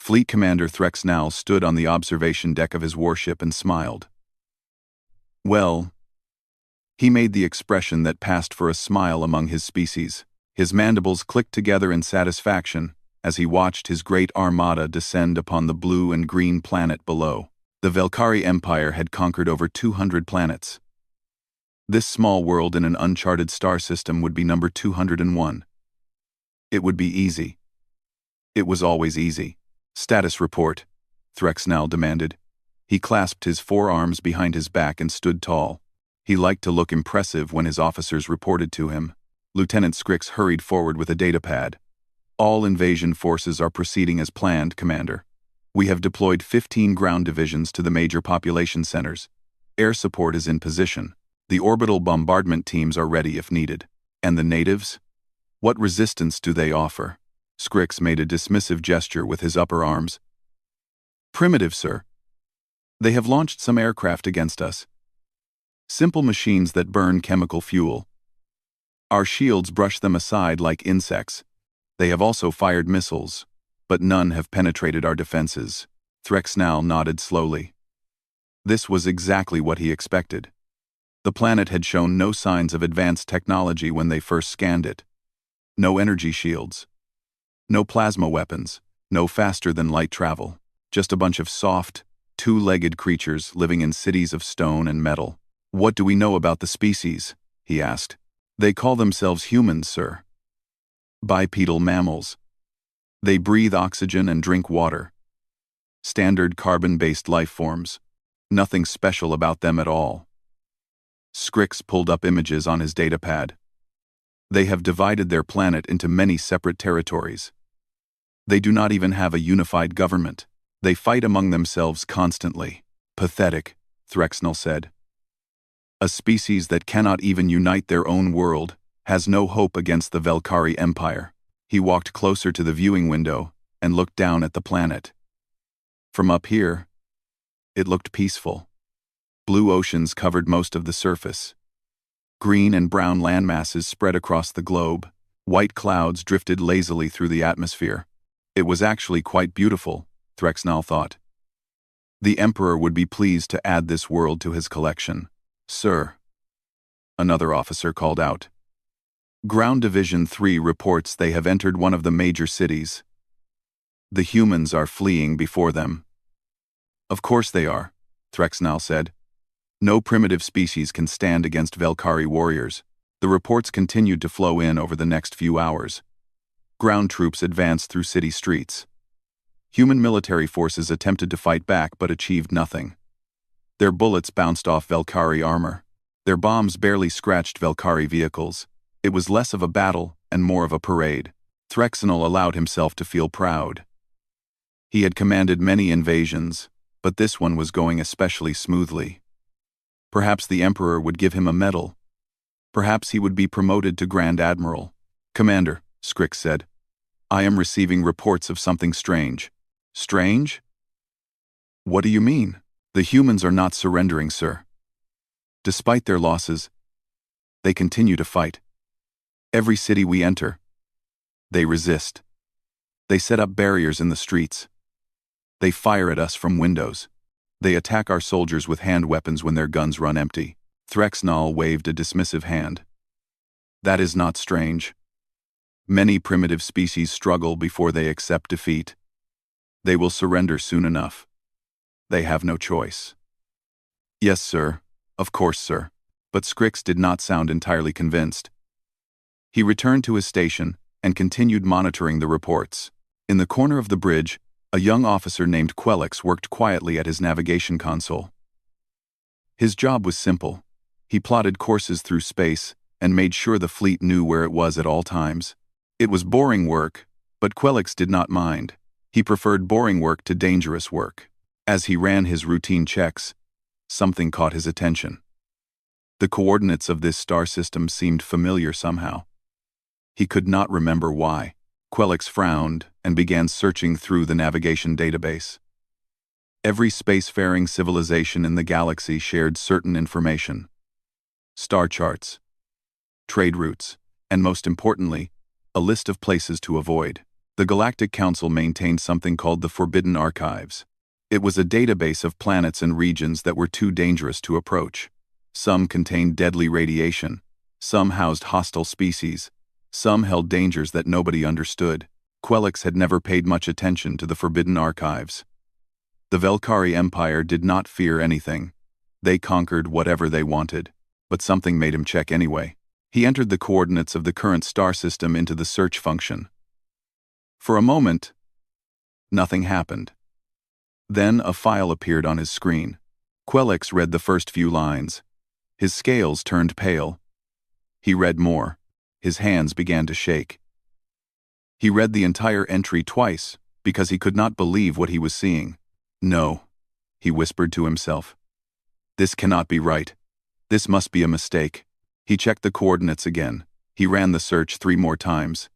Fleet Commander Threxnal stood on the observation deck of his warship and smiled. Well, he made the expression that passed for a smile among his species. His mandibles clicked together in satisfaction as he watched his great armada descend upon the blue and green planet below. The Velkari Empire had conquered over 200 planets. This small world in an uncharted star system would be number 201. It would be easy. It was always easy. Status report, Threxnal demanded. He clasped his forearms behind his back and stood tall. He liked to look impressive when his officers reported to him. Lieutenant Scrix hurried forward with a datapad. All invasion forces are proceeding as planned, Commander. We have deployed 15 ground divisions to the major population centers. Air support is in position. The orbital bombardment teams are ready if needed. And the natives? What resistance do they offer? Scrix made a dismissive gesture with his upper arms. Primitive, sir. They have launched some aircraft against us. Simple machines that burn chemical fuel. Our shields brush them aside like insects. They have also fired missiles, but none have penetrated our defenses. Threxnal nodded slowly. This was exactly what he expected. The planet had shown no signs of advanced technology when they first scanned it. No energy shields. No plasma weapons. No faster-than-light travel. Just a bunch of soft, two-legged creatures living in cities of stone and metal. What do we know about the species? He asked. They call themselves humans, sir. Bipedal mammals. They breathe oxygen and drink water. Standard carbon-based life forms. Nothing special about them at all. Scrix pulled up images on his datapad. They have divided their planet into many separate territories. They do not even have a unified government. They fight among themselves constantly. Pathetic, Threxnal said. A species that cannot even unite their own world has no hope against the Velkari Empire. He walked closer to the viewing window and looked down at the planet. From up here, it looked peaceful. Blue oceans covered most of the surface. Green and brown landmasses spread across the globe. White clouds drifted lazily through the atmosphere. It was actually quite beautiful, Threxnal thought. The Emperor would be pleased to add this world to his collection. Sir, another officer called out. Ground Division 3 reports they have entered one of the major cities. The humans are fleeing before them. Of course they are, Threxnal said. No primitive species can stand against Velkari warriors. The reports continued to flow in over the next few hours. Ground troops advanced through city streets. Human military forces attempted to fight back but achieved nothing. Their bullets bounced off Velkari armor. Their bombs barely scratched Velkari vehicles. It was less of a battle and more of a parade. Threxnal allowed himself to feel proud. He had commanded many invasions, but this one was going especially smoothly. Perhaps the Emperor would give him a medal. Perhaps he would be promoted to Grand Admiral. Commander, Scrix said, I am receiving reports of something strange. Strange? What do you mean? The humans are not surrendering, sir. Despite their losses, they continue to fight. Every city we enter, they resist. They set up barriers in the streets. They fire at us from windows. They attack our soldiers with hand weapons when their guns run empty. Threxnal waved a dismissive hand. That is not strange. Many primitive species struggle before they accept defeat. They will surrender soon enough. They have no choice. Yes, sir. Of course, sir. But Scrix did not sound entirely convinced. He returned to his station and continued monitoring the reports. In the corner of the bridge, a young officer named Quelix worked quietly at his navigation console. His job was simple. He plotted courses through space and made sure the fleet knew where it was at all times. It was boring work, but Quelix did not mind. He preferred boring work to dangerous work. As he ran his routine checks, something caught his attention. The coordinates of this star system seemed familiar somehow. He could not remember why. Quelix frowned and began searching through the navigation database. Every spacefaring civilization in the galaxy shared certain information. Star charts, trade routes, and most importantly, a list of places to avoid. The Galactic Council maintained something called the Forbidden Archives. It was a database of planets and regions that were too dangerous to approach. Some contained deadly radiation, some housed hostile species, some held dangers that nobody understood. Quelix had never paid much attention to the Forbidden Archives. The Velkari Empire did not fear anything. They conquered whatever they wanted, but something made him check anyway. He entered the coordinates of the current star system into the search function. For a moment, nothing happened. Then a file appeared on his screen. Quelix read the first few lines. His scales turned pale. He read more. His hands began to shake. He read the entire entry twice because he could not believe what he was seeing. No, he whispered to himself. This cannot be right. This must be a mistake. He checked the coordinates again. He ran the search 3 more times.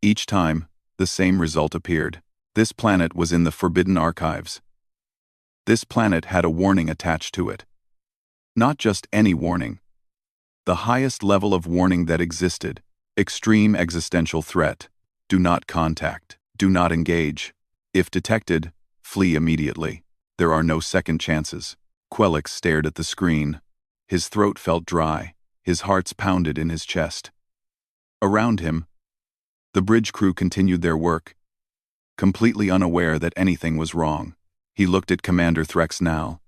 Each time, the same result appeared. This planet was in the Forbidden Archives. This planet had a warning attached to it. Not just any warning. The highest level of warning that existed. Extreme existential threat. Do not contact. Do not engage. If detected, flee immediately. There are no second chances. Quelix stared at the screen. His throat felt dry. His hearts pounded in his chest. Around him, the bridge crew continued their work, completely unaware that anything was wrong. He looked at Commander Threxnal,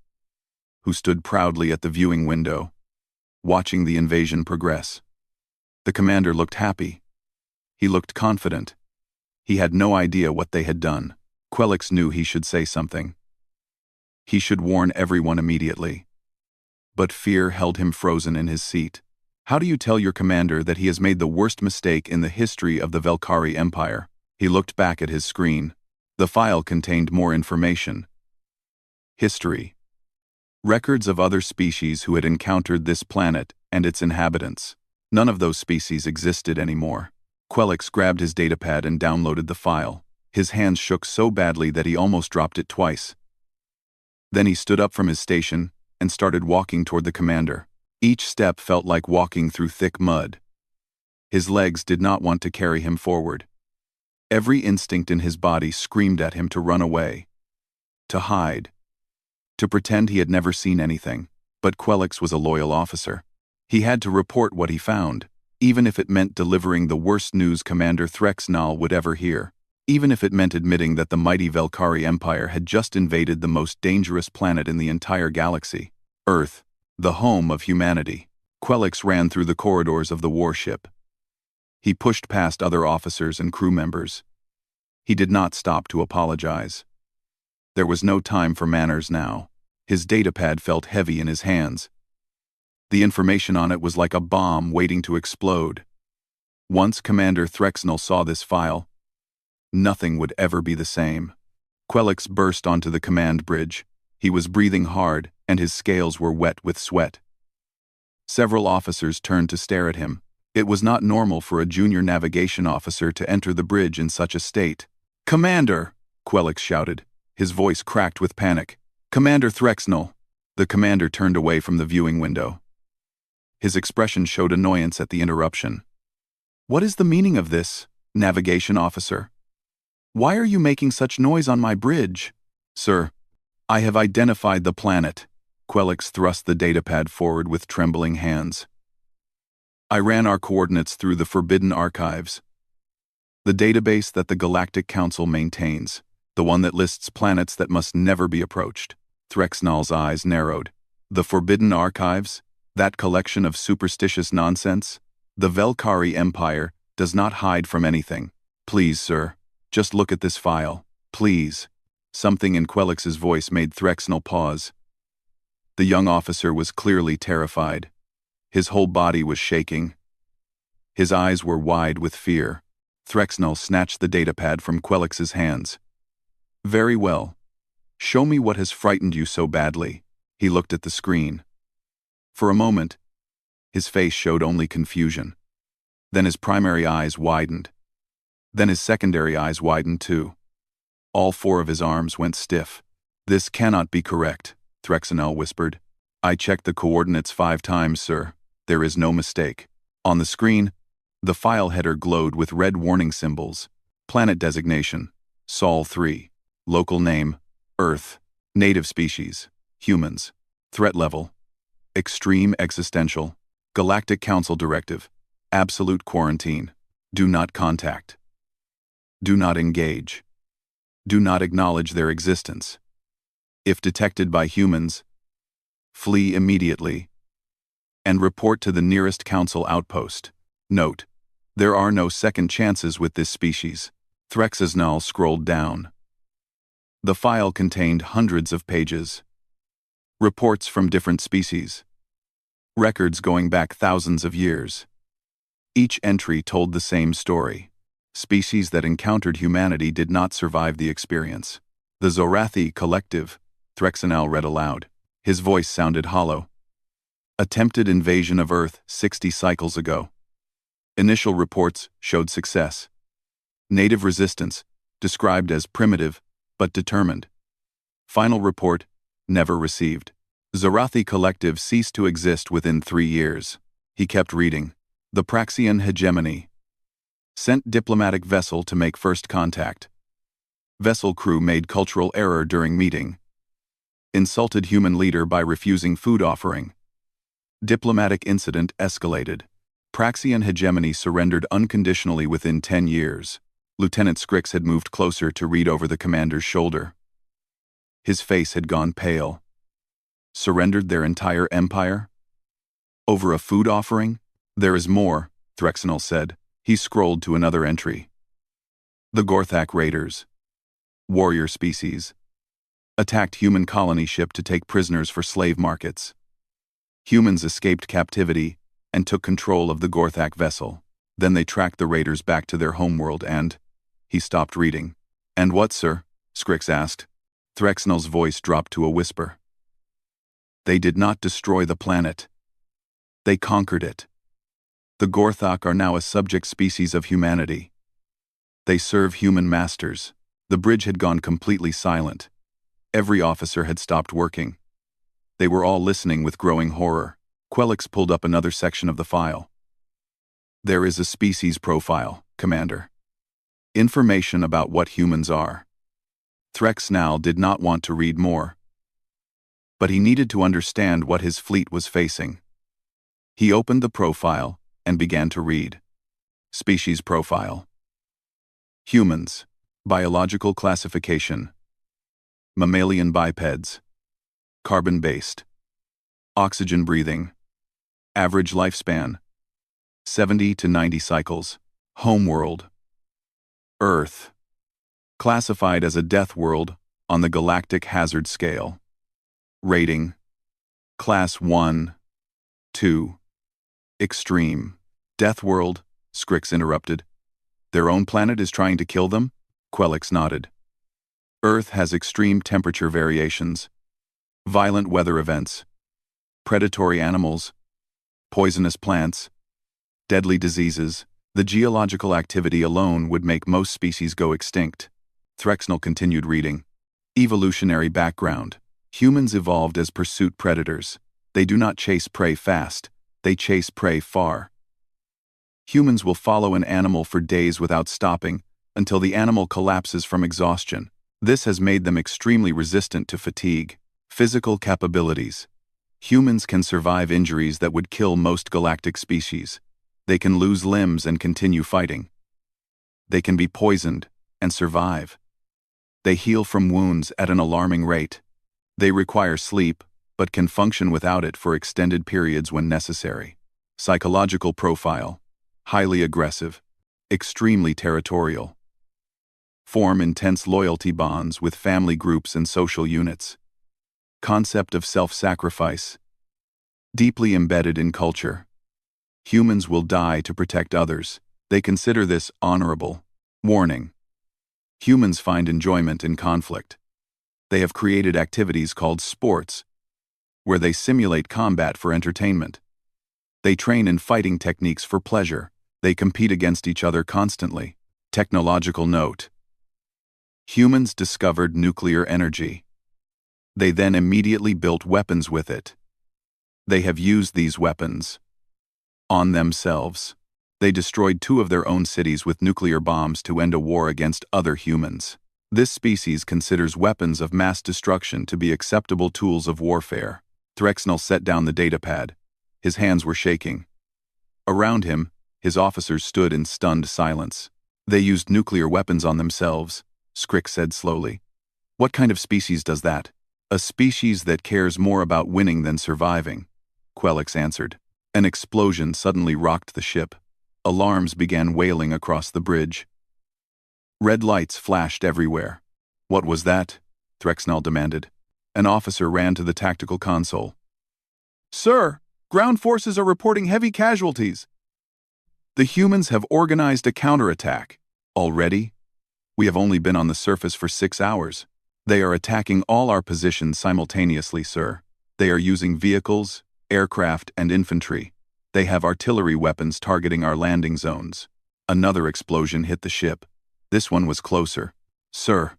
who stood proudly at the viewing window, watching the invasion progress. The commander looked happy. He looked confident. He had no idea what they had done. Quelix knew he should say something. He should warn everyone immediately. But fear held him frozen in his seat. How do you tell your commander that he has made the worst mistake in the history of the Velkari Empire? He looked back at his screen. The file contained more information. History. Records of other species who had encountered this planet and its inhabitants. None of those species existed anymore. Quelix grabbed his datapad and downloaded the file. His hands shook so badly that he almost dropped it twice. Then he stood up from his station and started walking toward the commander. Each step felt like walking through thick mud. His legs did not want to carry him forward. Every instinct in his body screamed at him to run away, to hide, to pretend he had never seen anything. But Quelix was a loyal officer. He had to report what he found, even if it meant delivering the worst news Commander Threxnal would ever hear. Even if it meant admitting that the mighty Velkari Empire had just invaded the most dangerous planet in the entire galaxy, Earth, the home of humanity. Quelix ran through the corridors of the warship. He pushed past other officers and crew members. He did not stop to apologize. There was no time for manners now. His datapad felt heavy in his hands. The information on it was like a bomb waiting to explode. Once Commander Threxnal saw this file, nothing would ever be the same. Quelix burst onto the command bridge. He was breathing hard, and his scales were wet with sweat. Several officers turned to stare at him. It was not normal for a junior navigation officer to enter the bridge in such a state. "Commander!" Quelix shouted. His voice cracked with panic. "Commander Threxnal!" The commander turned away from the viewing window. His expression showed annoyance at the interruption. "What is the meaning of this, navigation officer? Why are you making such noise on my bridge?" "Sir, I have identified the planet." Quelix thrust the datapad forward with trembling hands. "I ran our coordinates through the Forbidden Archives, the database that the Galactic Council maintains, the one that lists planets that must never be approached." Threxnal's eyes narrowed. "The Forbidden Archives? That collection of superstitious nonsense? The Velkari Empire does not hide from anything. Please, sir, just look at this file. Please." Something in Quelix's voice made Threxnal pause. The young officer was clearly terrified. His whole body was shaking. His eyes were wide with fear. Threxnal snatched the datapad from Quelix's hands. "Very well. Show me what has frightened you so badly." He looked at the screen. For a moment, his face showed only confusion. Then his primary eyes widened. Then his secondary eyes widened too. All 4 of his arms went stiff. "This cannot be correct," Threxnal whispered. "I checked the coordinates 5 times, sir. There is no mistake." On the screen, the file header glowed with red warning symbols. Planet designation, Sol 3. Local name, Earth. Native species, humans. Threat level, extreme existential. Galactic Council directive, absolute quarantine. Do not contact. Do not engage. Do not acknowledge their existence. If detected by humans, flee immediately and report to the nearest council outpost. Note: there are no second chances with this species. Threxasnal scrolled down. The file contained hundreds of pages. Reports from different species. Records going back thousands of years. Each entry told the same story. Species that encountered humanity did not survive the experience. The Zorathi Collective, Threxanal read aloud. His voice sounded hollow. Attempted invasion of Earth 60 cycles ago. Initial reports showed success. Native resistance, described as primitive, but determined. Final report, never received. Zorathi Collective ceased to exist within 3 years. He kept reading. The Praxian Hegemony. Sent diplomatic vessel to make first contact. Vessel crew made cultural error during meeting. Insulted human leader by refusing food offering. Diplomatic incident escalated. Praxian Hegemony surrendered unconditionally within 10 years. Lieutenant Scrix had moved closer to read over the commander's shoulder. His face had gone pale. Surrendered their entire empire? Over a food offering? There is more, Threxanal said. He scrolled to another entry. The Gorthak Raiders. Warrior species. Attacked human colony ship to take prisoners for slave markets. Humans escaped captivity and took control of the Gorthak vessel. Then they tracked the raiders back to their homeworld and... He stopped reading. And what, sir? Scrix asked. Threxanal's voice dropped to a whisper. They did not destroy the planet. They conquered it. The Gorthak are now a subject species of humanity. They serve human masters. The bridge had gone completely silent. Every officer had stopped working. They were all listening with growing horror. Quelix pulled up another section of the file. There is a species profile, Commander. Information about what humans are. Threxanal did not want to read more. But he needed to understand what his fleet was facing. He opened the profile and began to read. Species profile. Humans. Biological classification. Mammalian bipeds. Carbon-based. Oxygen breathing. Average lifespan. 70 to 90 cycles. Homeworld. Earth. Classified as a death world on the Galactic Hazard Scale. Rating. Class 1. 2. Extreme. Death world, Scrix interrupted. Their own planet is trying to kill them? Quelix nodded. Earth has extreme temperature variations. Violent weather events. Predatory animals. Poisonous plants. Deadly diseases. The geological activity alone would make most species go extinct. Threxanal continued reading. Evolutionary background. Humans evolved as pursuit predators. They do not chase prey fast. They chase prey far. Humans will follow an animal for days without stopping, until the animal collapses from exhaustion. This has made them extremely resistant to fatigue. Physical capabilities. Humans can survive injuries that would kill most galactic species. They can lose limbs and continue fighting. They can be poisoned and survive. They heal from wounds at an alarming rate. They require sleep, but can function without it for extended periods when necessary. Psychological profile. Highly aggressive. Extremely territorial. Form intense loyalty bonds with family groups and social units. Concept of self-sacrifice. Deeply embedded in culture. Humans will die to protect others. They consider this honorable. Warning. Humans find enjoyment in conflict. They have created activities called sports, where they simulate combat for entertainment. They train in fighting techniques for pleasure. They compete against each other constantly. Technological note. Humans discovered nuclear energy. They then immediately built weapons with it. They have used these weapons on themselves. They destroyed 2 of their own cities with nuclear bombs to end a war against other humans. This species considers weapons of mass destruction to be acceptable tools of warfare. Threxnell set down the datapad. His hands were shaking. Around him, his officers stood in stunned silence. They used nuclear weapons on themselves, Skrik said slowly. What kind of species does that? A species that cares more about winning than surviving, Quelix answered. An explosion suddenly rocked the ship. Alarms began wailing across the bridge. Red lights flashed everywhere. What was that? Threxnell demanded. An officer ran to the tactical console. Sir, ground forces are reporting heavy casualties. The humans have organized a counterattack. Already? We have only been on the surface for 6 hours. They are attacking all our positions simultaneously, sir. They are using vehicles, aircraft, and infantry. They have artillery weapons targeting our landing zones. Another explosion hit the ship. This one was closer. Sir.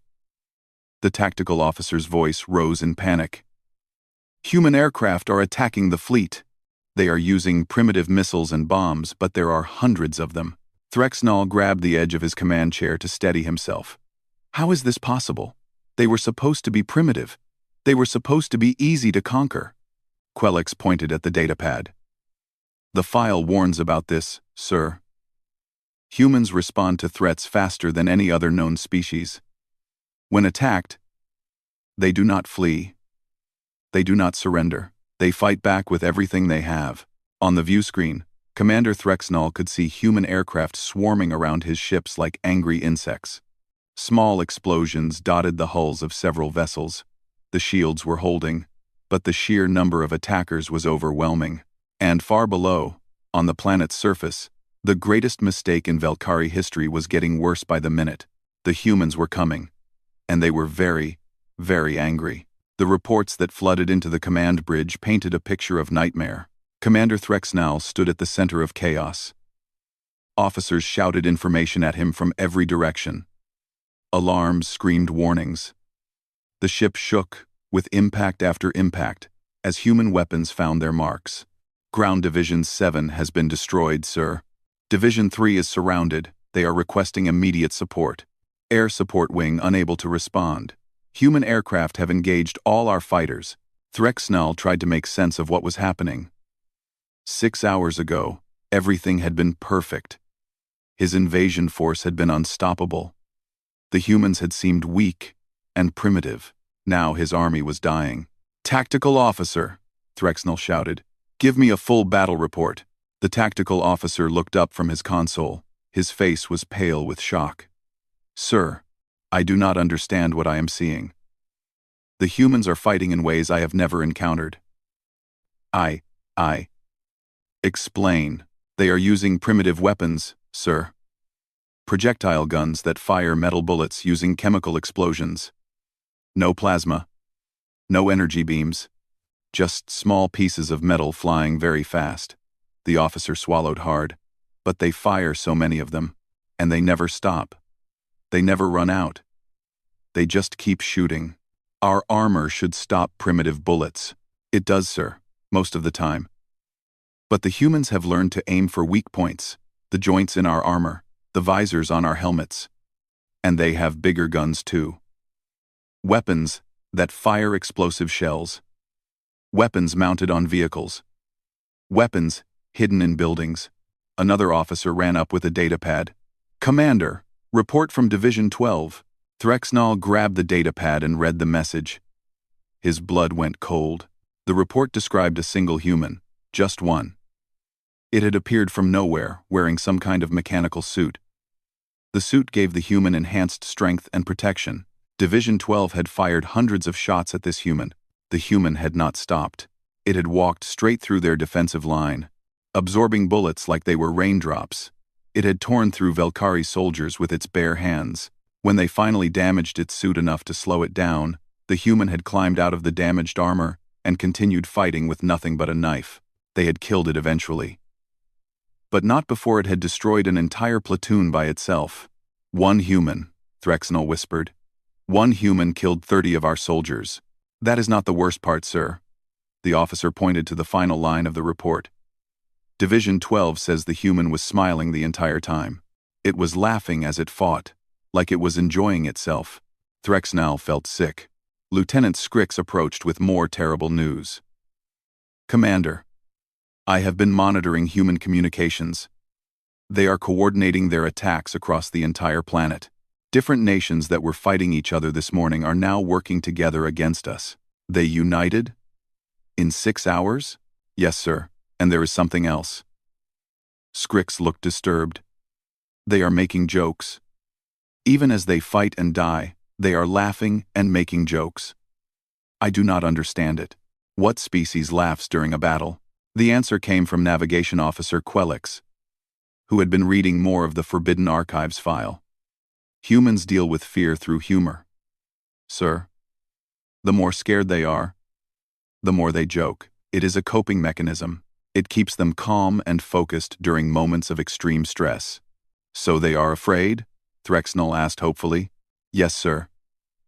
The tactical officer's voice rose in panic. Human aircraft are attacking the fleet. They are using primitive missiles and bombs, but there are hundreds of them. Threxnell grabbed the edge of his command chair to steady himself. How is this possible? They were supposed to be primitive. They were supposed to be easy to conquer. Quelix pointed at the datapad. The file warns about this, sir. Humans respond to threats faster than any other known species. When attacked, they do not flee. They do not surrender. They fight back with everything they have. On the view screen, Commander Threxnell could see human aircraft swarming around his ships like angry insects. Small explosions dotted the hulls of several vessels. The shields were holding, but the sheer number of attackers was overwhelming. And far below, on the planet's surface, the greatest mistake in Velkari history was getting worse by the minute. The humans were coming, and they were very, very angry. The reports that flooded into the command bridge painted a picture of nightmare. Commander Threxnell stood at the center of chaos. Officers shouted information at him from every direction. Alarms screamed warnings. The ship shook, with impact after impact, as human weapons found their marks. Ground Division 7 has been destroyed, sir. Division 3 is surrounded. They are requesting immediate support. Air Support Wing unable to respond. Human aircraft have engaged all our fighters. Threxnell tried to make sense of what was happening. 6 hours ago, everything had been perfect. His invasion force had been unstoppable. The humans had seemed weak and primitive. Now his army was dying. Tactical officer, Threxnell shouted. Give me a full battle report. The tactical officer looked up from his console. His face was pale with shock. Sir, I do not understand what I am seeing. The humans are fighting in ways I have never encountered. I. Explain. They are using primitive weapons, sir. Projectile guns that fire metal bullets using chemical explosions. No plasma. No energy beams. Just small pieces of metal flying very fast. The officer swallowed hard. But they fire so many of them. And they never stop. They never run out. They just keep shooting. Our armor should stop primitive bullets. It does, sir, most of the time. But the humans have learned to aim for weak points, the joints in our armor, the visors on our helmets. And they have bigger guns too. Weapons that fire explosive shells. Weapons mounted on vehicles. Weapons hidden in buildings. Another officer ran up with a datapad. Commander, report from Division 12. Threxnell grabbed the datapad and read the message. His blood went cold. The report described a single human, just one. It had appeared from nowhere, wearing some kind of mechanical suit. The suit gave the human enhanced strength and protection. Division 12 had fired hundreds of shots at this human. The human had not stopped. It had walked straight through their defensive line, absorbing bullets like they were raindrops. It had torn through Velkari soldiers with its bare hands. When they finally damaged its suit enough to slow it down, the human had climbed out of the damaged armor and continued fighting with nothing but a knife. They had killed it eventually. But not before it had destroyed an entire platoon by itself. One human, Threxnell whispered. One human killed 30 of our soldiers. That is not the worst part, sir. The officer pointed to the final line of the report. Division 12 says the human was smiling the entire time. It was laughing as it fought, like it was enjoying itself. Threxnal felt sick. Lieutenant Skrix approached with more terrible news. Commander, I have been monitoring human communications. They are coordinating their attacks across the entire planet. Different nations that were fighting each other this morning are now working together against us. They united? In 6 hours? Yes, sir. And there is something else. Skrix looked disturbed. They are making jokes. Even as they fight and die, they are laughing and making jokes. I do not understand it. What species laughs during a battle? The answer came from Navigation Officer Quelix, who had been reading more of the Forbidden Archives file. Humans deal with fear through humor. Sir, the more scared they are, the more they joke. It is a coping mechanism. It keeps them calm and focused during moments of extreme stress. So they are afraid? Threxnal asked hopefully. Yes, sir.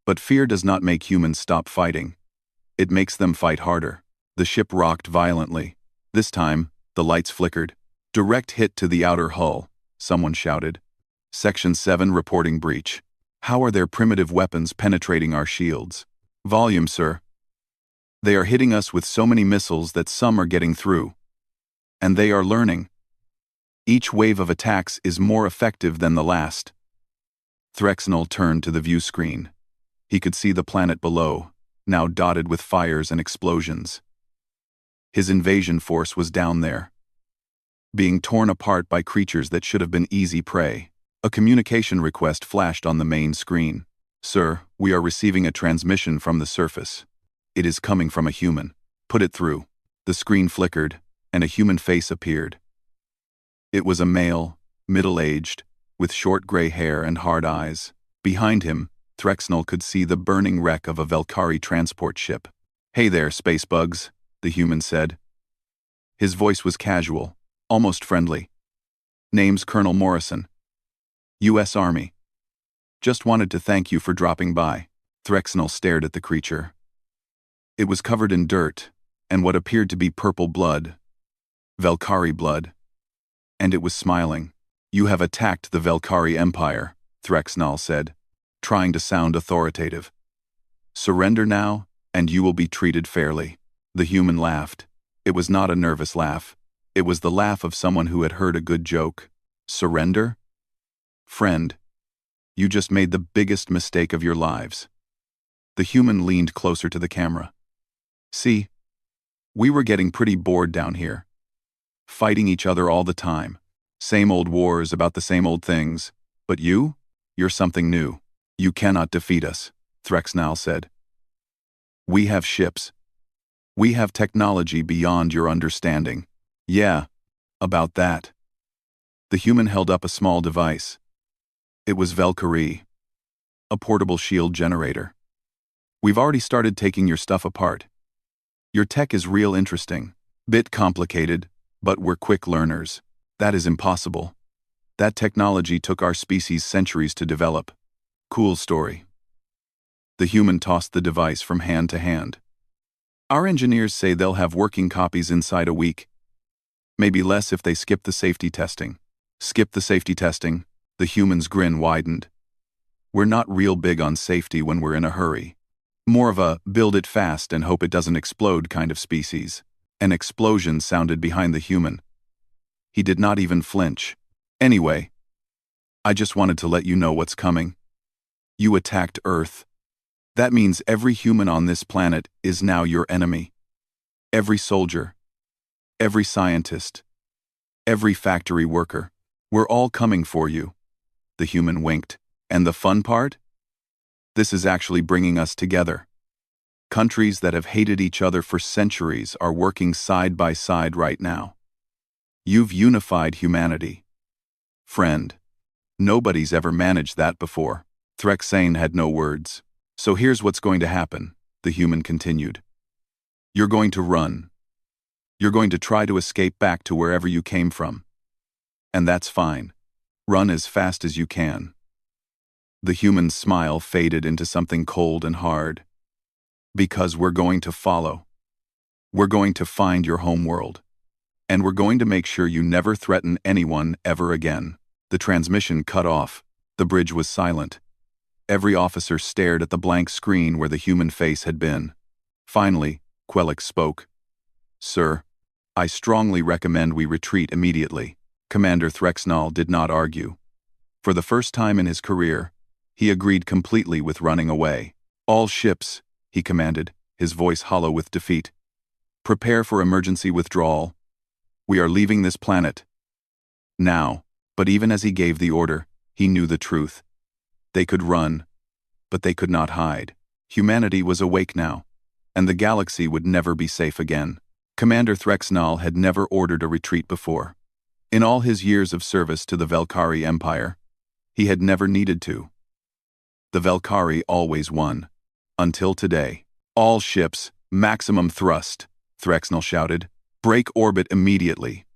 But fear does not make humans stop fighting. It makes them fight harder. The ship rocked violently. This time, the lights flickered. Direct hit to the outer hull, someone shouted. Section 7 reporting breach. How are their primitive weapons penetrating our shields? Volume, sir. They are hitting us with so many missiles that some are getting through. And they are learning. Each wave of attacks is more effective than the last. Threxnal turned to the view screen. He could see the planet below, now dotted with fires and explosions. His invasion force was down there, being torn apart by creatures that should have been easy prey. A communication request flashed on the main screen. Sir, we are receiving a transmission from the surface. It is coming from a human. Put it through. The screen flickered, and a human face appeared. It was a male, middle-aged, with short gray hair and hard eyes. Behind him, Threxnal could see the burning wreck of a Velkari transport ship. Hey there, space bugs, the human said. His voice was casual, almost friendly. Name's Colonel Morrison. U.S. Army. Just wanted to thank you for dropping by. Threxnal stared at the creature. It was covered in dirt, and what appeared to be purple blood. Velkari blood. And it was smiling. You have attacked the Velkari Empire, Threxnal said, trying to sound authoritative. Surrender now, and you will be treated fairly. The human laughed. It was not a nervous laugh. It was the laugh of someone who had heard a good joke. Surrender? Friend, you just made the biggest mistake of your lives. The human leaned closer to the camera. See, we were getting pretty bored down here. Fighting each other all the time. Same old wars about the same old things. But you're something new. You cannot defeat us, Threxnal said. We have ships. We have technology beyond your understanding. Yeah, about that. The human held up a small device. It was Velkari, a portable shield generator. We've already started taking your stuff apart. Your tech is real interesting. Bit complicated, but we're quick learners. That is impossible. That technology took our species centuries to develop. Cool story. The human tossed the device from hand to hand. Our engineers say they'll have working copies inside a week. Maybe less if they skip the safety testing. Skip the safety testing? The human's grin widened. We're not real big on safety when we're in a hurry. More of a build it fast and hope it doesn't explode kind of species. An explosion sounded behind the human. He did not even flinch. Anyway, I just wanted to let you know what's coming. You attacked Earth. That means every human on this planet is now your enemy. Every soldier, every scientist, every factory worker. We're all coming for you. The human winked. And the fun part? This is actually bringing us together. Countries that have hated each other for centuries are working side by side right now. You've unified humanity. Friend, nobody's ever managed that before. Threxane had no words. So here's what's going to happen, the human continued. You're going to run. You're going to try to escape back to wherever you came from. And that's fine. Run as fast as you can. The human's smile faded into something cold and hard. Because we're going to follow. We're going to find your homeworld. And we're going to make sure you never threaten anyone ever again." The transmission cut off. The bridge was silent. Every officer stared at the blank screen where the human face had been. Finally, Quelix spoke. "Sir, I strongly recommend we retreat immediately." Commander Threxnall did not argue. For the first time in his career, he agreed completely with running away. "All ships," he commanded, his voice hollow with defeat. "Prepare for emergency withdrawal. We are leaving this planet now." But even as he gave the order, he knew the truth. They could run, but they could not hide. Humanity was awake now, and the galaxy would never be safe again. Commander Threxnall had never ordered a retreat before. In all his years of service to the Velkari Empire, he had never needed to. The Velkari always won. Until today. "All ships, maximum thrust," Threxnall shouted. "Break orbit immediately.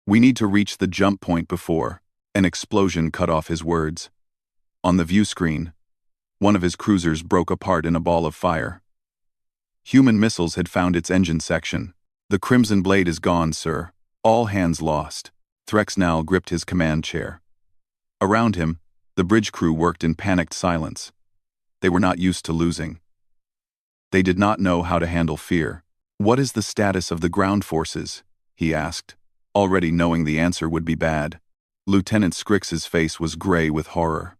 We need to reach the jump point before." An explosion cut off his words. On the view screen, one of his cruisers broke apart in a ball of fire. Human missiles had found its engine section. "The Crimson Blade is gone, sir. All hands lost." Threxnall gripped his command chair. Around him, the bridge crew worked in panicked silence. They were not used to losing. They did not know how to handle fear. "What is the status of the ground forces?" he asked, already knowing the answer would be bad. Lieutenant Scrix's face was gray with horror.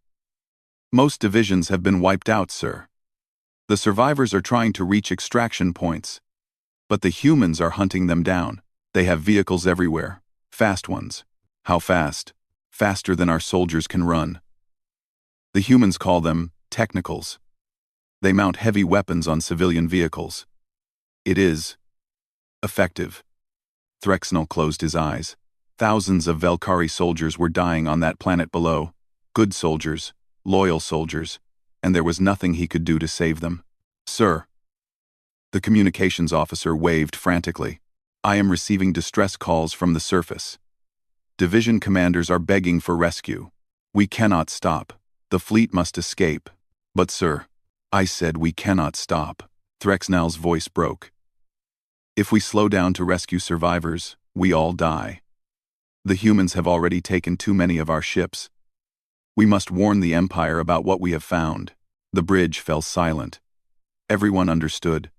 "Most divisions have been wiped out, sir. The survivors are trying to reach extraction points, but the humans are hunting them down. They have vehicles everywhere, fast ones." "How fast?" "Faster than our soldiers can run. The humans call them technicals. They mount heavy weapons on civilian vehicles. It is effective." Threxnall closed his eyes. Thousands of Velkari soldiers were dying on that planet below. Good soldiers, loyal soldiers, and there was nothing he could do to save them. "Sir." The communications officer waved frantically. "I am receiving distress calls from the surface. Division commanders are begging for rescue. We cannot stop. The fleet must escape." "But sir," "I said we cannot stop." Threxnall's voice broke. "If we slow down to rescue survivors, we all die. The humans have already taken too many of our ships. We must warn the Empire about what we have found." The bridge fell silent. Everyone understood.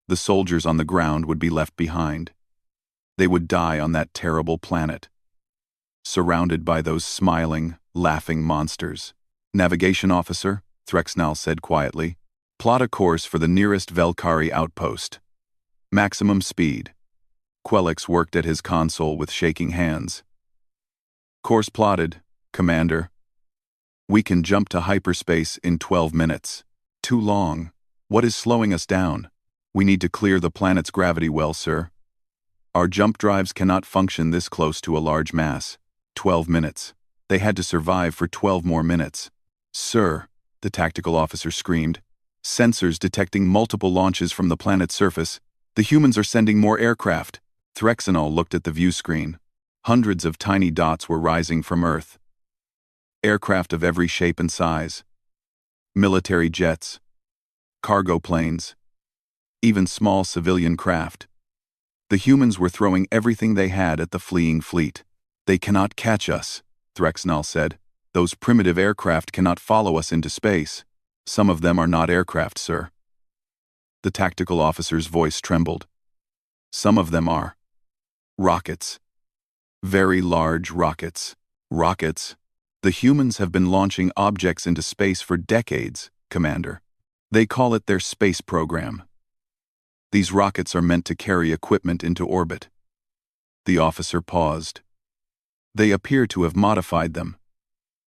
The soldiers on the ground would be left behind. They would die on that terrible planet, surrounded by those smiling, laughing monsters. "Navigation officer," Threxnall said quietly, "plot a course for the nearest Velkari outpost. Maximum speed." Quelix worked at his console with shaking hands. "Course plotted, Commander. We can jump to hyperspace in 12 minutes. Too long. What is slowing us down? We need to clear the planet's gravity well, sir. Our jump drives cannot function this close to a large mass. 12 minutes. They had to survive for 12 more minutes." "Sir," the tactical officer screamed. "Sensors detecting multiple launches from the planet's surface. The humans are sending more aircraft." Threxnall looked at the view screen. Hundreds of tiny dots were rising from Earth. Aircraft of every shape and size. Military jets. Cargo planes. Even small civilian craft. The humans were throwing everything they had at the fleeing fleet. "They cannot catch us," Threxnall said. "Those primitive aircraft cannot follow us into space. Some of them are not aircraft, sir." The tactical officer's voice trembled. "Some of them are rockets. Very large rockets. Rockets. The humans have been launching objects into space for decades, Commander. They call it their space program. These rockets are meant to carry equipment into orbit." The officer paused. "They appear to have modified them.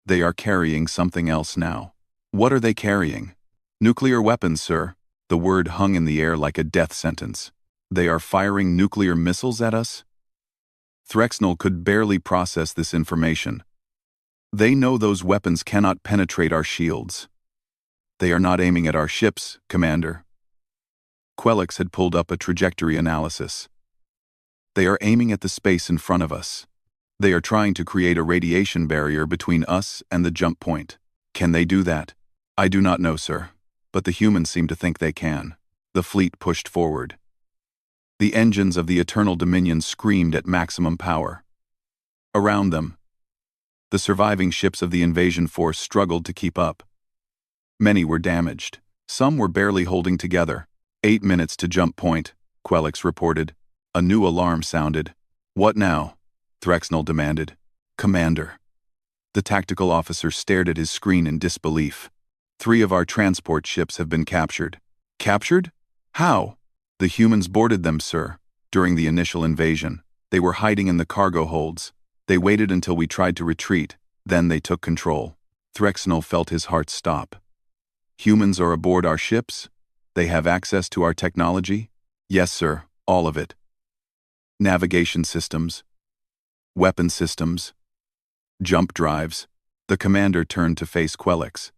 They are carrying something else now." "What are they carrying?" "Nuclear weapons, sir." The word hung in the air like a death sentence. "They are firing nuclear missiles at us?" Threxnall could barely process this information. "They know those weapons cannot penetrate our shields. They are not aiming at our ships, Commander." Quelix had pulled up a trajectory analysis. "They are aiming at the space in front of us. They are trying to create a radiation barrier between us and the jump point. Can they do that?" "I do not know, sir. But the humans seem to think they can." The fleet pushed forward. The engines of the Eternal Dominion screamed at maximum power. Around them, the surviving ships of the invasion force struggled to keep up. Many were damaged. Some were barely holding together. 8 minutes to jump point, Quelix reported. A new alarm sounded. What now? Threxnell demanded. Commander. The tactical officer stared at his screen in disbelief. 3 of our transport ships have been captured. Captured? How? The humans boarded them, sir. During the initial invasion, they were hiding in the cargo holds. They waited until we tried to retreat, then they took control. Threxnell felt his heart stop. Humans are aboard our ships? They have access to our technology? Yes, sir, all of it. Navigation systems, weapon systems, jump drives. The commander turned to face Quelix.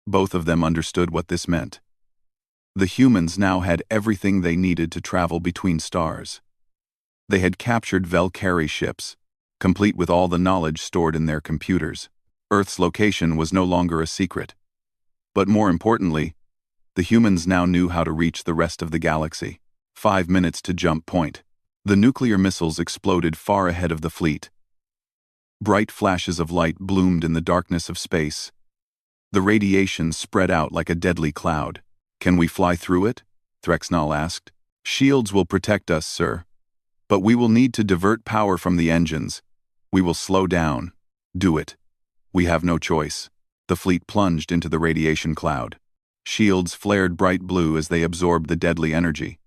Both of them understood what this meant. The humans now had everything they needed to travel between stars. They had captured Valkyrie ships, complete with all the knowledge stored in their computers. Earth's location was no longer a secret. But more importantly, the humans now knew how to reach the rest of the galaxy. 5 minutes to jump point. The nuclear missiles exploded far ahead of the fleet. Bright flashes of light bloomed in the darkness of space. The radiation spread out like a deadly cloud. Can we fly through it? Threxnell asked. Shields will protect us, sir. But we will need to divert power from the engines. We will slow down. Do it. We have no choice. The fleet plunged into the radiation cloud. Shields flared bright blue as they absorbed the deadly energy.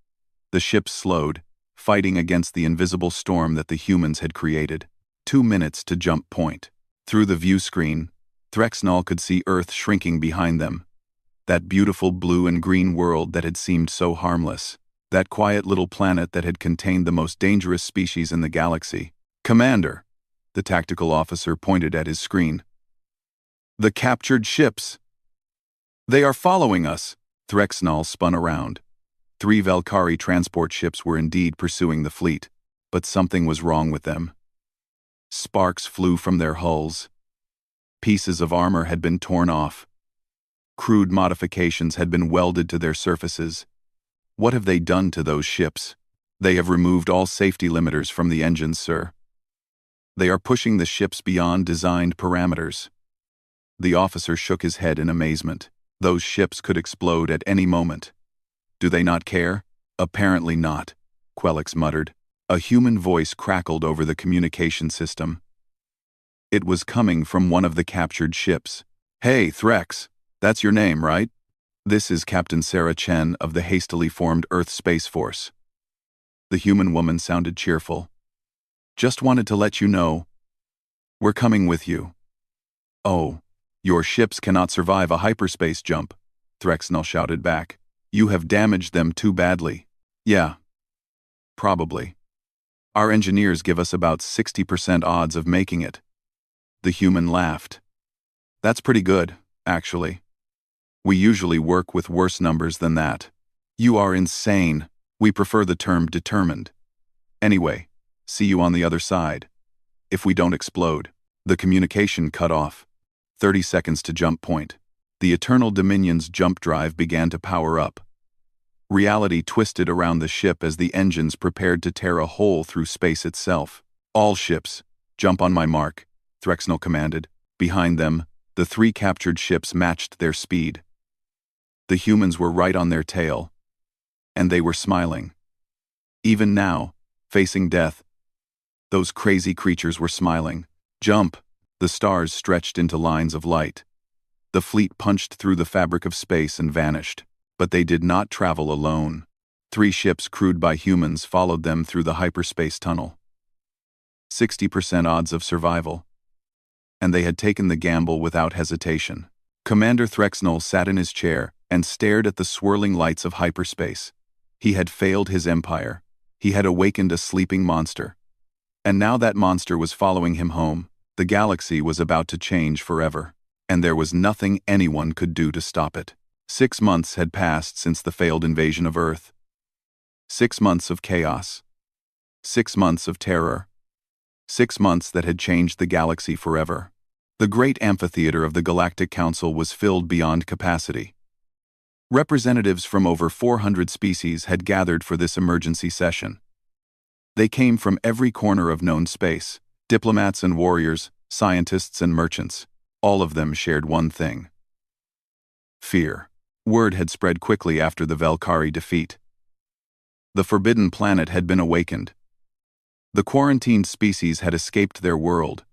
The ships slowed, fighting against the invisible storm that the humans had created. 2 minutes to jump point. Through the view screen, Threxnell could see Earth shrinking behind them. That beautiful blue and green world that had seemed so harmless. That quiet little planet that had contained the most dangerous species in the galaxy. Commander! The tactical officer pointed at his screen. The captured ships! They are following us! Threxnell spun around. 3 Valkyrie transport ships were indeed pursuing the fleet, but something was wrong with them. Sparks flew from their hulls. Pieces of armor had been torn off. Crude modifications had been welded to their surfaces. What have they done to those ships? They have removed all safety limiters from the engines, sir. They are pushing the ships beyond designed parameters. The officer shook his head in amazement. Those ships could explode at any moment. Do they not care? Apparently not, Quelix muttered. A human voice crackled over the communication system. It was coming from one of the captured ships. Hey, Threx, that's your name, right? This is Captain Sarah Chen of the hastily formed Earth Space Force. The human woman sounded cheerful. Just wanted to let you know. We're coming with you. Oh, your ships cannot survive a hyperspace jump, Threxnell shouted back. You have damaged them too badly. Yeah. Probably. Our engineers give us about 60% odds of making it. The human laughed. That's pretty good, actually. We usually work with worse numbers than that. You are insane. We prefer the term determined. Anyway, see you on the other side. If we don't explode. The communication cut off. 30 seconds to jump point. The Eternal Dominion's jump drive began to power up. Reality twisted around the ship as the engines prepared to tear a hole through space itself. All ships, jump on my mark, Threxnell commanded. Behind them, the 3 captured ships matched their speed. The humans were right on their tail. And they were smiling. Even now, facing death, those crazy creatures were smiling. Jump! The stars stretched into lines of light. The fleet punched through the fabric of space and vanished. But they did not travel alone. 3 ships crewed by humans followed them through the hyperspace tunnel. 60% odds of survival. And they had taken the gamble without hesitation. Commander Threxnell sat in his chair and stared at the swirling lights of hyperspace. He had failed his empire. He had awakened a sleeping monster. And now that monster was following him home. The galaxy was about to change forever. And there was nothing anyone could do to stop it. 6 months had passed since the failed invasion of Earth. 6 months of chaos. 6 months of terror. 6 months that had changed the galaxy forever. The great amphitheater of the Galactic Council was filled beyond capacity. Representatives from over 400 species had gathered for this emergency session. They came from every corner of known space: diplomats and warriors, scientists and merchants. All of them shared one thing: fear. Word had spread quickly after the Valkyrie defeat. The Forbidden Planet had been awakened. The quarantined species had escaped their world.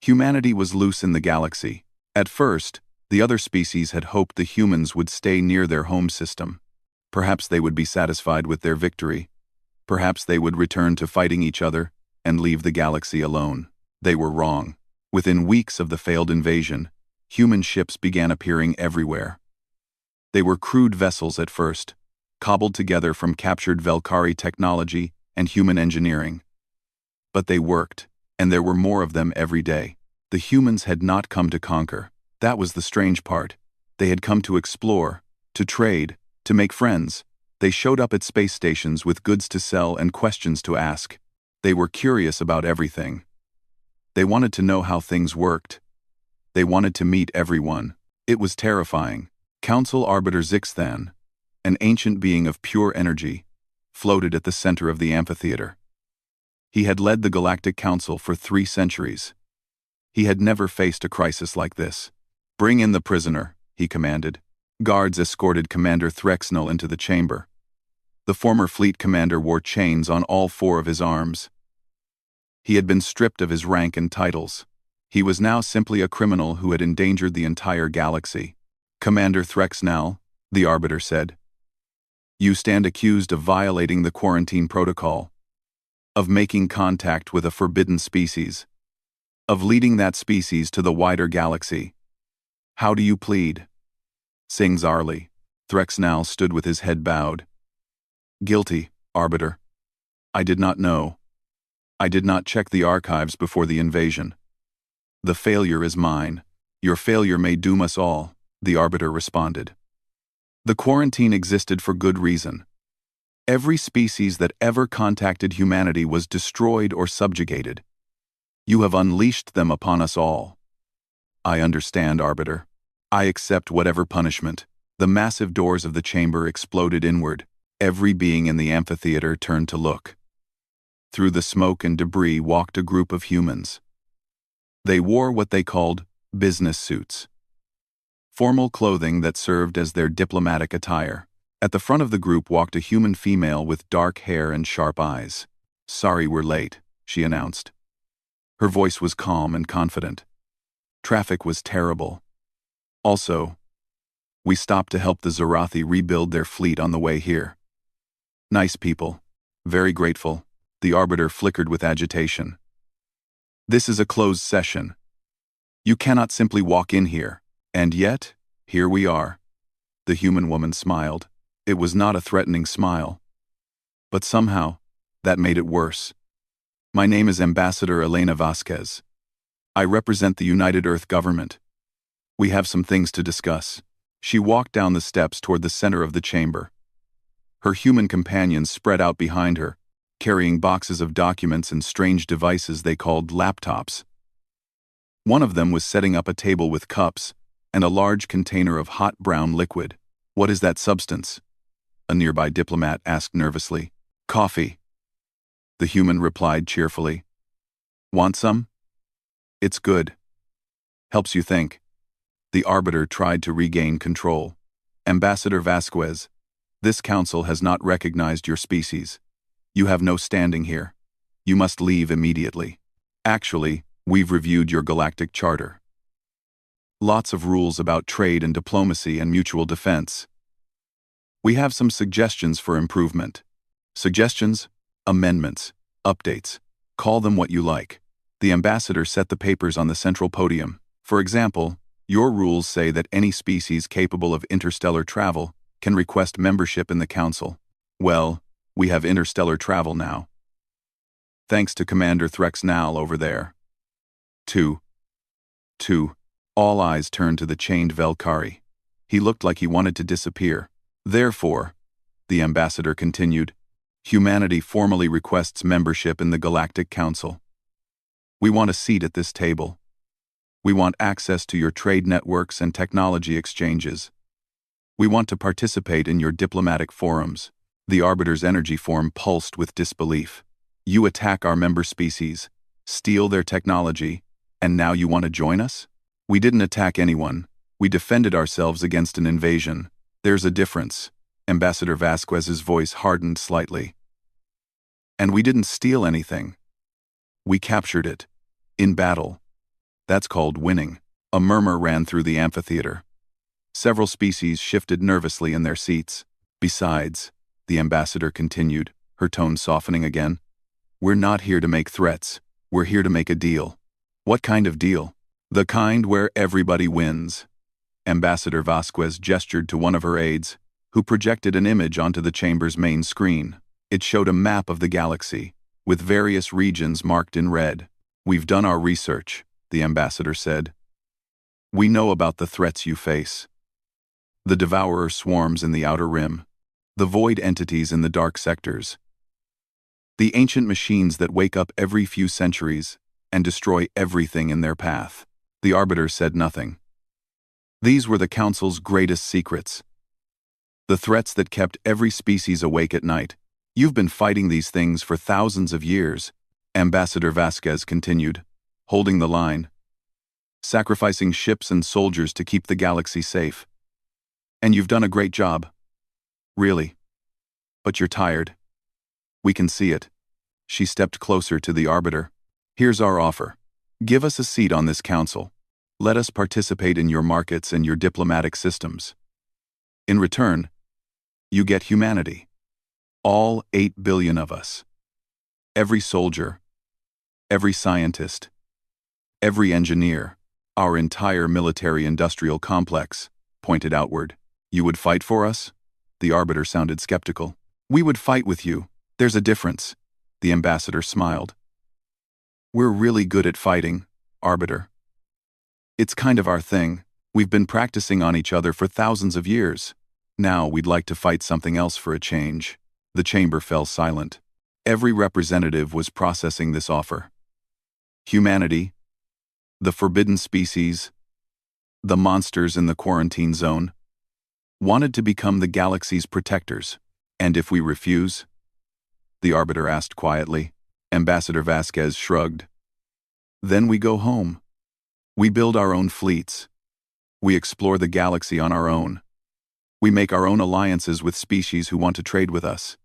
Humanity was loose in the galaxy. At first, the other species had hoped the humans would stay near their home system. Perhaps they would be satisfied with their victory. Perhaps they would return to fighting each other and leave the galaxy alone. They were wrong. Within weeks of the failed invasion, human ships began appearing everywhere. They were crude vessels at first, cobbled together from captured Valkyrie technology and human engineering. But they worked, and there were more of them every day. The humans had not come to conquer. That was the strange part. They had come to explore, to trade, to make friends. They showed up at space stations with goods to sell and questions to ask. They were curious about everything. They wanted to know how things worked. They wanted to meet everyone. It was terrifying. Council Arbiter Zixthan, an ancient being of pure energy, floated at the center of the amphitheater. He had led the Galactic Council for 3 centuries. He had never faced a crisis like this. "Bring in the prisoner," he commanded. Guards escorted Commander Threxnell into the chamber. The former fleet commander wore chains on all 4 of his arms. He had been stripped of his rank and titles. He was now simply a criminal who had endangered the entire galaxy. "Commander Threxnell," the Arbiter said, "you stand accused of violating the quarantine protocol, of making contact with a forbidden species, of leading that species to the wider galaxy. How do you plead?" "Sing Zarli." Threxnell stood with his head bowed. "Guilty, Arbiter. I did not know. I did not check the archives before the invasion. The failure is mine. Your failure may doom us all," the Arbiter responded. "The quarantine existed for good reason. Every species that ever contacted humanity was destroyed or subjugated. You have unleashed them upon us all." "I understand, Arbiter. I accept whatever punishment." The massive doors of the chamber exploded inward. Every being in the amphitheater turned to look. Through the smoke and debris walked a group of humans. They wore what they called business suits, formal clothing that served as their diplomatic attire. At the front of the group walked a human female with dark hair and sharp eyes. "Sorry we're late," she announced. Her voice was calm and confident. "Traffic was terrible. Also, we stopped to help the Zarathi rebuild their fleet on the way here." "Nice people. Very grateful." The Arbiter flickered with agitation. "This is a closed session. You cannot simply walk in here. And yet, here we are." The human woman smiled. It was not a threatening smile. But somehow, that made it worse. "My name is Ambassador Elena Vasquez. I represent the United Earth government. We have some things to discuss." She walked down the steps toward the center of the chamber. Her human companions spread out behind her, carrying boxes of documents and strange devices they called laptops. One of them was setting up a table with cups and a large container of hot brown liquid. "What is that substance?" a nearby diplomat asked nervously. "Coffee," the human replied cheerfully. "Want some? It's good. Helps you think." The Arbiter tried to regain control. "Ambassador Vasquez, this council has not recognized your species. You have no standing here. You must leave immediately. Actually, we've reviewed your galactic charter. Lots of rules about trade and diplomacy and mutual defense. We have some suggestions for improvement." "Suggestions? Amendments? Updates? Call them what you like." The ambassador set the papers on the central podium. "For example, your rules say that any species capable of interstellar travel can request membership in the council. Well, we have interstellar travel now. Thanks to Commander Threxnell over there." Two. All eyes turned to the chained Valkyrie. He looked like he wanted to disappear. "Therefore," the ambassador continued, "humanity formally requests membership in the Galactic Council. We want a seat at this table. We want access to your trade networks and technology exchanges. We want to participate in your diplomatic forums. The Arbiter's energy form pulsed with disbelief. You attack our member species, steal their technology, and now you want to join us? We didn't attack anyone. We defended ourselves against an invasion. There's a difference. Ambassador Vasquez's voice hardened slightly. And we didn't steal anything. We captured it. In battle. That's called winning. A murmur ran through the amphitheater. Several species shifted nervously in their seats. Besides, the ambassador continued, her tone softening again, we're not here to make threats. We're here to make a deal. What kind of deal? The kind where everybody wins. Ambassador Vasquez gestured to one of her aides, who projected an image onto the chamber's main screen. It showed a map of the galaxy, with various regions marked in red. We've done our research, the ambassador said. We know about the threats you face. The devourer swarms in the outer rim, the void entities in the dark sectors, the ancient machines that wake up every few centuries and destroy everything in their path. The Arbiter said nothing. These were the Council's greatest secrets. The threats that kept every species awake at night. You've been fighting these things for thousands of years, Ambassador Vasquez continued, holding the line. Sacrificing ships and soldiers to keep the galaxy safe. And you've done a great job. Really. But you're tired. We can see it. She stepped closer to the Arbiter. Here's our offer. Give us a seat on this council. Let us participate in your markets and your diplomatic systems. In return, you get humanity. All 8 billion of us. Every soldier, every scientist, every engineer, our entire military-industrial complex, pointed outward. You would fight for us? The Arbiter sounded skeptical. We would fight with you. There's a difference. The ambassador smiled. We're really good at fighting, Arbiter. It's kind of our thing. We've been practicing on each other for thousands of years. Now we'd like to fight something else for a change. The chamber fell silent. Every representative was processing this offer. Humanity, the forbidden species, the monsters in the quarantine zone, wanted to become the galaxy's protectors. And if we refuse? The Arbiter asked quietly. Ambassador Vasquez shrugged. Then we go home. We build our own fleets. We explore the galaxy on our own. We make our own alliances with species who want to trade with us.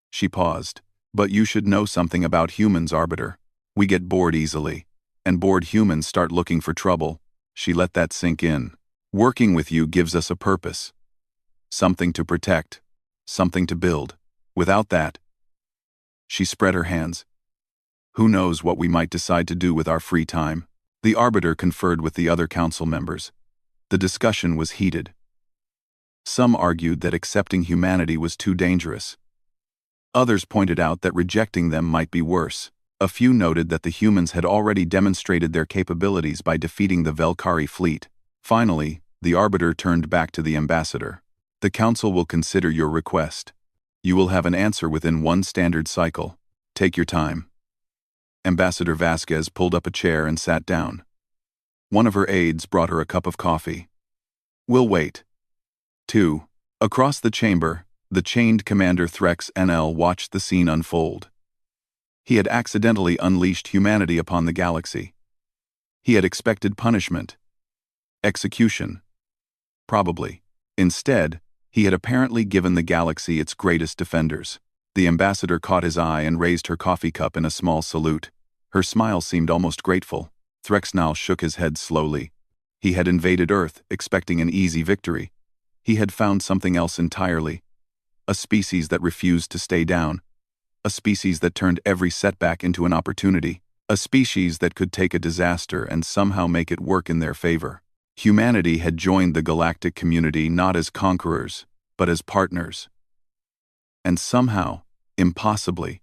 She paused. But you should know something about humans, Arbiter. We get bored easily. And bored humans start looking for trouble. She let that sink in. Working with you gives us a purpose. Something to protect. Something to build. Without that, she spread her hands. Who knows what we might decide to do with our free time? The Arbiter conferred with the other council members. The discussion was heated. Some argued that accepting humanity was too dangerous. Others pointed out that rejecting them might be worse. A few noted that the humans had already demonstrated their capabilities by defeating the Velkari fleet. Finally, the Arbiter turned back to the ambassador. The council will consider your request. You will have an answer within one standard cycle. Take your time. Ambassador Vasquez pulled up a chair and sat down. One of her aides brought her a cup of coffee. We'll wait. 2. Across the chamber, the chained Commander Threx NL watched the scene unfold. He had accidentally unleashed humanity upon the galaxy. He had expected punishment. Execution. Probably. Instead, he had apparently given the galaxy its greatest defenders. The ambassador caught his eye and raised her coffee cup in a small salute. Her smile seemed almost grateful. Threxnal shook his head slowly. He had invaded Earth, expecting an easy victory. He had found something else entirely. A species that refused to stay down. A species that turned every setback into an opportunity. A species that could take a disaster and somehow make it work in their favor. Humanity had joined the galactic community not as conquerors, but as partners. And somehow, impossibly,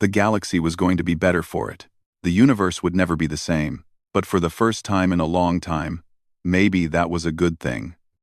the galaxy was going to be better for it. The universe would never be the same, but for the first time in a long time, maybe that was a good thing.